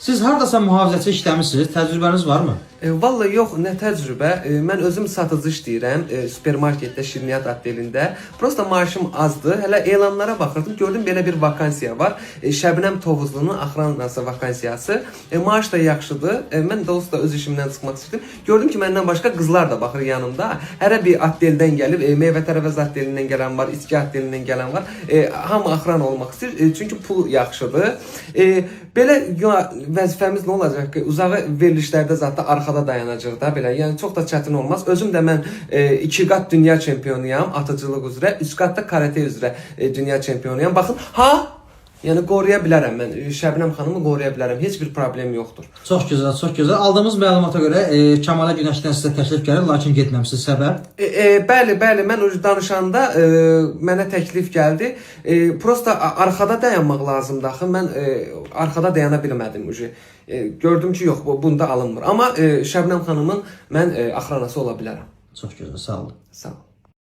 Siz hardasa mühafizəçi işləmisiniz, təcrübəniz varmı? Vallahi yox, nə təcrübə. Mən özüm satıcı işləyirəm supermarketdə, Şirniyyat otelində. Prosta maaşım azdı. Hələ elanlara baxırdım, gördüm belə bir vakansiya var. Şəbnəm Tovuzlunun axranası vakansiyası. Maaş da yaxşıdır. Mən doğrusu da öz işimdən çıxmaq istədim. Gördüm ki, məndən başqa qızlar da baxır yanımda. Hərə bir oteldən gəlib, Meyvə Tərəvəz otelindən gələn var, İçki otelindən gələn var. Hamı axran olmaq istəyir, çünki pul yaxşıdır. Belə vəzifəmiz nə olacaq ki, uzağı verilişlərdə zaten arxada dayanacaq da belə. Yəni çox da çətin olmaz. Özüm də mən 2 qat dünya çempionuyam atıcılıq üzrə, 3 qat da karate üzrə dünya çempionuyam. Baxın, yəni qoruya bilərəm mən. Şəbnəm xanımı qoruya bilərəm. Heç bir problem yoxdur. Çox gözəl, çox gözəl. Aldığımız məlumata görə Kəmalə Günəşdən sizə təklif gəlir, lakin getməmisiniz. Səbəb? Bəli, mən danışanda mənə təklif gəldi. Prosta arxada dayanmaq lazımdır axı. Mən arxada dayana bilmədim. Gördüm ki, yox, bunda alınmır. Amma Şəbnəm xanımın mən axranası ola bilərəm. Çox gözəl, sağ olun. Sağ ol.